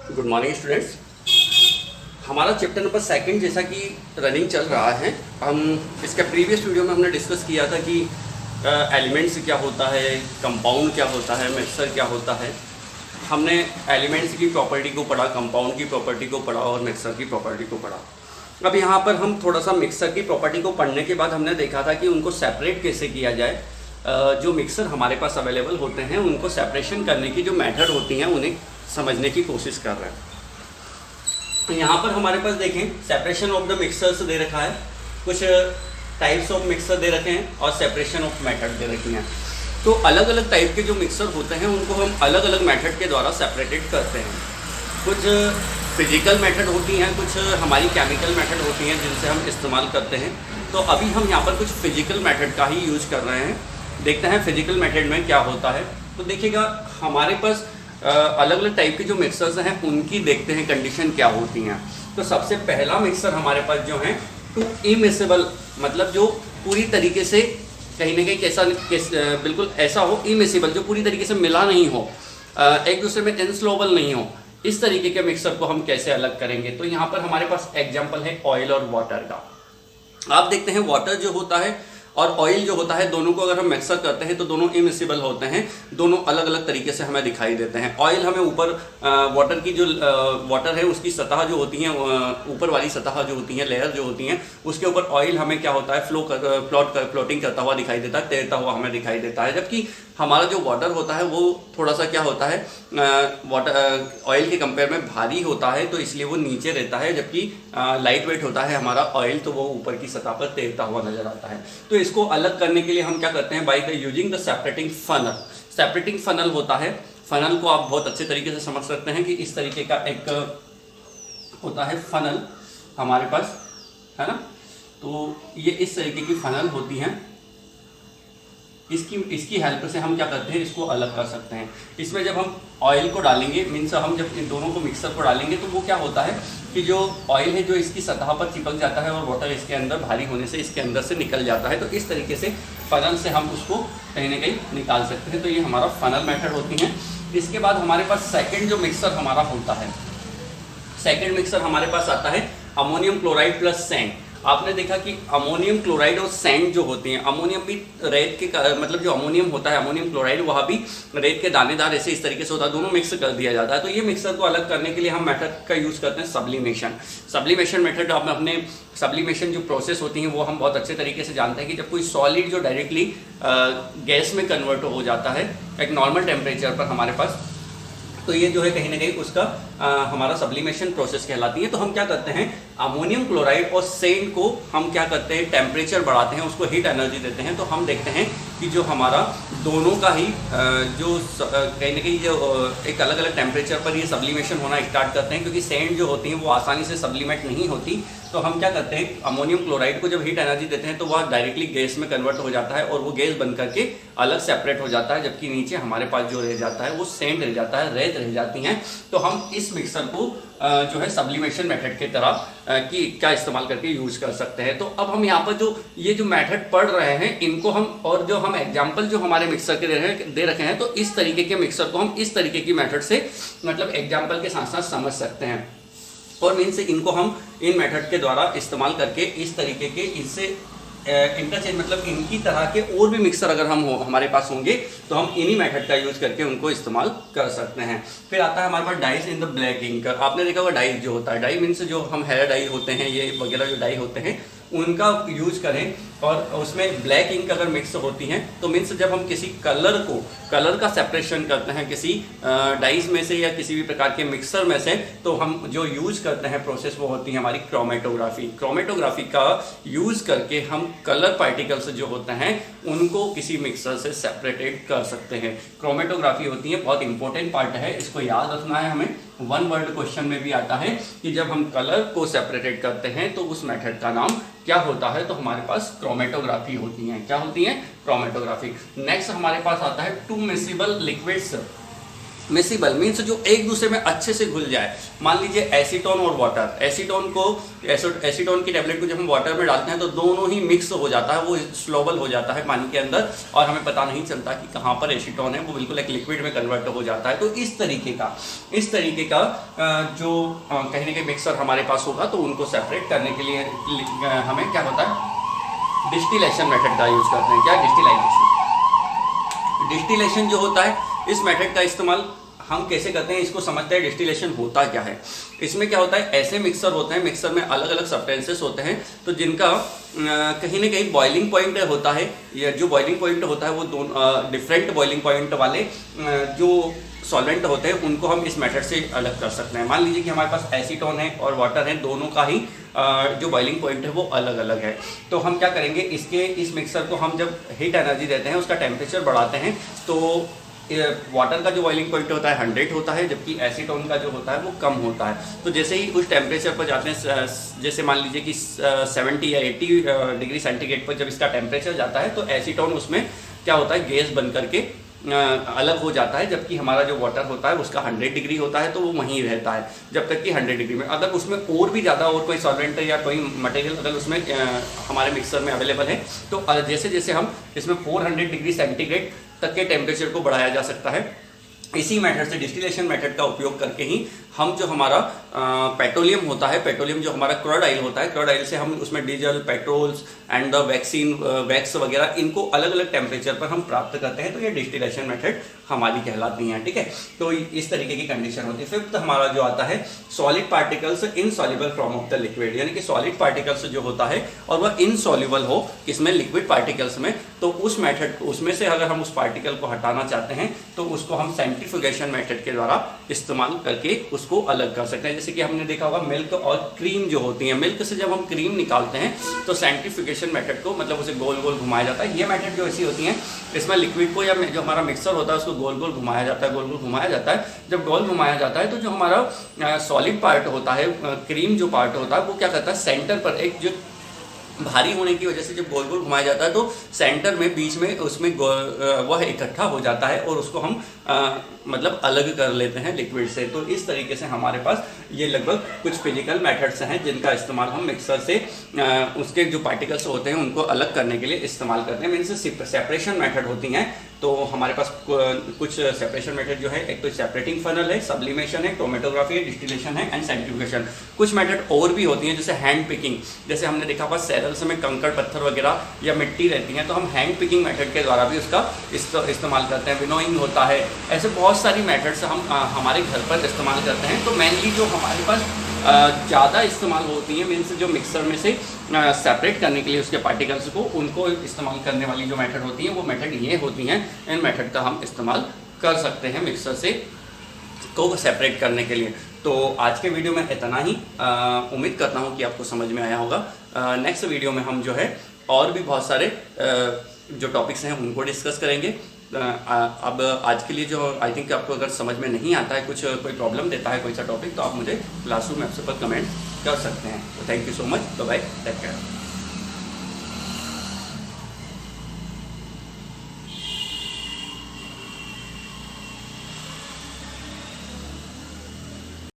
Good morning students. हमारा chapter number second जैसा कि रनिंग चल रहा है, हम इसके प्रीवियस वीडियो में हमने डिस्कस किया था कि एलिमेंट्स क्या होता है, कंपाउंड क्या होता है, मिक्सर क्या होता है। हमने एलिमेंट्स की प्रॉपर्टी को पढ़ा, कंपाउंड की प्रॉपर्टी को पढ़ा और मिक्सर की प्रॉपर्टी को पढ़ा। अब यहाँ पर हम थोड़ा सा मिक्सर की प्रॉपर्टी को पढ़ने के बाद हमने देखा था कि उनको सेपरेट कैसे किया जाए। जो मिक्सर हमारे पास अवेलेबल होते हैं उनको सेपरेशन करने की जो मेथड होती हैं उन्हें समझने की कोशिश कर रहे हैं। तो यहाँ पर हमारे पास देखें सेपरेशन ऑफ द मिक्सर्स दे रखा है, कुछ टाइप्स ऑफ मिक्सर दे रखे हैं और सेपरेशन ऑफ मेथड दे रखी हैं। तो अलग अलग टाइप के जो मिक्सर होते हैं उनको हम अलग अलग मेथड के द्वारा सेपरेटेड करते हैं। कुछ फिजिकल मेथड होती हैं, कुछ हमारी केमिकल मेथड होती हैं जिनसे हम इस्तेमाल करते हैं। तो अभी हम यहाँ पर कुछ फिजिकल मेथड का ही यूज कर रहे हैं। देखते हैं फिजिकल मेथड में क्या होता है। तो देखिएगा हमारे पास अलग अलग टाइप के जो मिक्सर्स हैं उनकी देखते हैं कंडीशन क्या होती हैं। तो सबसे पहला मिक्सर हमारे पास जो है टू इमिसेबल, मतलब जो पूरी तरीके से कहीं ना कहीं बिल्कुल ऐसा हो, इमिसेबल जो पूरी तरीके से मिला नहीं हो, एक दूसरे में इनस्लोबल नहीं हो, इस तरीके के मिक्सर को हम कैसे अलग करेंगे। तो यहाँ पर हमारे पास एग्जाम्पल है ऑयल और वाटर का। आप देखते हैं वाटर जो होता है और ऑयल जो होता है, दोनों को अगर हम मिक्सर करते हैं तो दोनों इमिसिबल होते हैं, दोनों अलग अलग तरीके से हमें दिखाई देते हैं। ऑयल हमें ऊपर वाटर की जो वाटर है उसकी सतह जो होती है, ऊपर वाली सतह जो होती है, लेयर जो होती हैं, उसके ऊपर ऑयल हमें क्या होता है फ्लोटिंग करता हुआ दिखाई देता है, तैरता हुआ हमें दिखाई देता है। जबकि हमारा जो वाटर होता है वो थोड़ा सा क्या होता है, वाटर ऑयल के कंपेयर में भारी होता है, तो इसलिए वो नीचे रहता है। जबकि लाइट वेट होता है हमारा ऑयल, तो वो ऊपर की सतह पर तैरता हुआ नजर आता है। तो इसको अलग करने के लिए हम क्या करते हैं, by using the separating funnel. Separating funnel होता है, फनल को आप बहुत अच्छे तरीके से समझ सकते हैं कि इस तरीके का एक होता है फनल हमारे पास, है ना। तो ये इस तरीके की फनल होती हैं। इसकी हेल्प से हम क्या करते हैं, इसको अलग कर सकते हैं। इसमें जब हम ऑयल को डालेंगे, मीन्स हम जब इन दोनों को मिक्सर को डालेंगे तो वो क्या होता है कि जो ऑयल है जो इसकी सतह पर चिपक जाता है और वाटर इसके अंदर भारी होने से इसके अंदर से निकल जाता है। तो इस तरीके से फनल से हम उसको कहीं ना कहीं निकाल सकते हैं। तो ये हमारा फनल मेथड होती है। इसके बाद हमारे पास सेकेंड जो मिक्सर हमारा होता है, सेकेंड मिक्सर हमारे पास आता है अमोनियम क्लोराइड प्लस सैंड। आपने देखा कि अमोनियम क्लोराइड और सैंड जो होती हैं, अमोनियम भी रेत के मतलब जो अमोनियम होता है, अमोनियम क्लोराइड, वह भी रेत के दानेदार ऐसे इस तरीके से होता है, दोनों मिक्स कर दिया जाता है। तो ये मिक्सर को अलग करने के लिए हम मेथड का यूज करते हैं सब्लिमेशन। सब्लिमेशन मेथड आप अपने सब्लिमेशन जो प्रोसेस होती है वो हम बहुत अच्छे तरीके से जानते हैं कि जब कोई सॉलिड जो डायरेक्टली गैस में कन्वर्ट हो जाता है एक नॉर्मल टेम्परेचर पर हमारे पास, तो ये जो है कहीं ना कहीं उसका हमारा सब्लिमेशन प्रोसेस कहलाती है। तो हम क्या करते हैं, अमोनियम क्लोराइड और सैंड को हम क्या करते हैं, टेम्परेचर बढ़ाते हैं, उसको हीट एनर्जी देते हैं। तो हम देखते हैं कि जो हमारा दोनों का ही जो कहीं ना कहीं जो एक अलग अलग टेम्परेचर पर ये सब्लिमेशन होना स्टार्ट करते हैं, क्योंकि सैंड जो होती है वो आसानी से सब्लिमेट नहीं होती। तो हम क्या करते हैं, अमोनियम क्लोराइड को जब हीट एनर्जी देते हैं तो वह डायरेक्टली गैस में कन्वर्ट हो जाता है और वो गैस बन करके अलग सेपरेट हो जाता है। जबकि नीचे हमारे पास जो रह जाता है वो सैंड रह जाता है, रेत रह जाती हैं। तो हम इस मिक्सर को जो है सब्लिमेशन मेथड के तरह की क्या इस्तेमाल करके यूज कर सकते हैं। तो अब हम यहाँ पर जो ये जो मेथड पढ़ रहे हैं इनको हम, और जो हम एग्जाम्पल जो हमारे मिक्सर के दे रखे हैं, तो इस तरीके के मिक्सर को हम इस तरीके की मेथड से मतलब एग्जाम्पल के साथ साथ समझ सकते हैं। और मीन्स इनको हम इन मेथड के द्वारा इस्तेमाल करके इस तरीके के इससे इंटरचेंज, मतलब इनकी तरह के और भी मिक्सर अगर हमारे पास होंगे तो हम इन्हीं मेथड का यूज करके उनको इस्तेमाल कर सकते हैं। फिर आता है हमारे पास dies in the black ink. आपने देखा होगा डाई जो होता है, डाई मीन्स जो हम हेयर डाई होते हैं, ये वगैरह जो डाई होते हैं उनका यूज करें और उसमें ब्लैक इंक अगर मिक्स होती हैं तो मीन्स जब हम किसी कलर का सेपरेशन करते हैं किसी डाइज में से या किसी भी प्रकार के मिक्सर में से, तो हम जो यूज करते हैं प्रोसेस वो होती है हमारी क्रोमेटोग्राफी। क्रोमेटोग्राफी का यूज करके हम कलर पार्टिकल्स जो होते हैं उनको किसी मिक्सर से सेपरेटेड कर सकते हैं। क्रोमेटोग्राफी होती है, बहुत इंपॉर्टेंट पार्ट है, इसको याद रखना है हमें। वन वर्ड क्वेश्चन में भी आता है कि जब हम कलर को सेपरेटेड करते हैं तो उस मेथड का नाम क्या होता है, तो हमारे पास क्रोमेटोग्राफी होती है। क्या होती है, क्रोमेटोग्राफी। नेक्स्ट हमारे पास आता है two miscible liquids. Miscible means जो एक दूसरे में अच्छे से घुल जाए। मान लीजिए एसीटोन और वाटर, एसीटोन की टेबलेट को जब हम वाटर में डालते हैं तो दोनों ही मिक्स हो जाता है, वो स्लोबल हो जाता है पानी के अंदर और हमें पता नहीं चलता कि कहाँ पर एसीटोन है, वो बिल्कुल एक लिक्विड में कन्वर्ट हो जाता है। तो इस तरीके का जो कहीं ना कहीं मिक्सर हमारे पास होगा तो उनको सेपरेट करने के लिए हमें क्या होता है, डिस्टिलेशन मेथड का यूज करते हैं। क्या डिस्टिलेशन जो होता है, इस मेथड का इस्तेमाल हम कैसे करते हैं इसको समझते हैं। डिस्टिलेशन होता क्या है, इसमें क्या होता है, ऐसे मिक्सर होते हैं, मिक्सर में अलग अलग सब्सटेंसेस होते हैं तो जिनका कहीं ना कहीं बॉइलिंग पॉइंट होता है, या जो बॉइलिंग पॉइंट होता है वो दोनों डिफरेंट बॉइलिंग पॉइंट वाले जो सॉल्वेंट होते हैं उनको हम इस मेथड से अलग कर सकते हैं। मान लीजिए कि हमारे पास एसीटोन है और वाटर है, दोनों का ही जो बॉइलिंग पॉइंट है वो अलग अलग है। तो हम क्या करेंगे, इस मिक्सर को हम जब हीट एनर्जी देते हैं, उसका टेम्परेचर बढ़ाते हैं, तो वाटर का जो बॉइलिंग पॉइंट होता है 100 होता है, जबकि एसीटोन का जो होता है वो कम होता है। तो जैसे ही उस टेम्परेचर पर जाते हैं, जैसे मान लीजिए कि 70 या 80 डिग्री सेंटीग्रेड पर जब इसका टेम्परेचर जाता है तो एसीटोन उसमें क्या होता है, गैस बन करके अलग हो जाता है, जबकि हमारा जो वाटर होता है उसका 100 डिग्री होता है तो वो वहीं रहता है जब तक कि 100 डिग्री में। अगर उसमें और भी ज़्यादा और कोई सॉल्वेंट या कोई मटेरियल अगर उसमें हमारे मिक्सर में अवेलेबल है तो जैसे जैसे हम इसमें 400 डिग्री सेंटीग्रेड तक के टेम्परेचर को बढ़ाया जा सकता है। इसी मेथड से, डिस्टिलेशन मेथड का उपयोग करके ही हम जो हमारा पेट्रोलियम होता है, पेट्रोलियम जो हमारा क्रूड ऑयल होता है, क्रूड ऑयल से हम उसमें diesel, patrols and the wax वगैरह इनको अलग अलग टेम्परेचर पर हम प्राप्त करते हैं। तो ये डिस्टिलेशन मेथड हमारी कहलाती हैं, ठीक है। तो इस तरीके की कंडीशन होती है। फिफ्थ हमारा जो आता है, solid particles insoluble from of the liquid, यानी कि सॉलिड पार्टिकल्स जो होता है और वह इनसॉल्युबल हो किसमें, लिक्विड पार्टिकल्स में, तो उस मेथड उसमें से अगर हम उस पार्टिकल को हटाना चाहते हैं तो उसको हम सेंट्रीफ्यूगेशन मेथड के द्वारा इस्तेमाल करके उसको अलग कर सकते हैं। जैसे कि हमने देखा होगा मिल्क और क्रीम जो होती है, मिल्क से जब हम क्रीम निकालते हैं तो सेंट्रीफ्यूगेशन मेथड को, मतलब उसे गोल गोल घुमाया जाता है। ये मेथड जो ऐसी होती है, इसमें लिक्विड को या जो हमारा मिक्सर होता है उसको गोल गोल घुमाया जाता है, गोल गोल घुमाया जाता है। जब गोल घुमाया जाता है तो जो हमारा सॉलिड पार्ट होता है, क्रीम जो पार्ट होता है, वो क्या करता है, सेंटर पर एक जो भारी होने की वजह से जब गोल गोल घुमाया जाता है तो सेंटर में बीच में उसमें वह इकट्ठा हो जाता है और उसको हम मतलब अलग कर लेते हैं लिक्विड से। तो इस तरीके से हमारे पास ये लगभग कुछ फिजिकल मेथड्स हैं जिनका इस्तेमाल हम मिक्सर से उसके जो पार्टिकल्स होते हैं उनको अलग करने के लिए इस्तेमाल करते हैं। इनसे सेपरेशन मेथड होती हैं। तो हमारे पास कुछ सेपरेशन मेथड जो है, एक तो सेपरेटिंग फनल है, सब्लिमेशन है, क्रोमेटोग्राफी है, डिस्टिलेशन है एंड सेंट्रीफ्यूगेशन। कुछ मेथड और भी होती हैं जैसे हैंड पिकिंग, जैसे हमने देखा हुआ सैरल्स में कंकड़ पत्थर वगैरह या मिट्टी रहती है तो हम हैंड पिकिंग मेथड के द्वारा भी उसका इस्तेमाल करते हैं। विनोइंग होता है, ऐसे बहुत सारी मेथड्स हम हमारे घर पर इस्तेमाल करते हैं। तो मेनली जो हमारे पास ज़्यादा इस्तेमाल होती है, मीन्स जो मिक्सर में से सेपरेट करने के लिए उसके पार्टिकल्स को, उनको इस्तेमाल करने वाली जो मेथड होती है वो मेथड ये होती हैं। इन मेथड का हम इस्तेमाल कर सकते हैं मिक्सर से को सेपरेट करने के लिए। तो आज के वीडियो में इतना ही, उम्मीद करता हूँ कि आपको समझ में आया होगा। नेक्स्ट वीडियो में हम जो है और भी बहुत सारे जो टॉपिक्स हैं उनको डिस्कस करेंगे। अब आज के लिए जो आई थिंक आपको अगर समझ में नहीं आता है, कुछ कोई प्रॉब्लम देता है कोई सा टॉपिक, तो आप मुझे क्लासरूम ऐप्स पर कमेंट कर सकते हैं। तो thank you so much, bye bye, take care.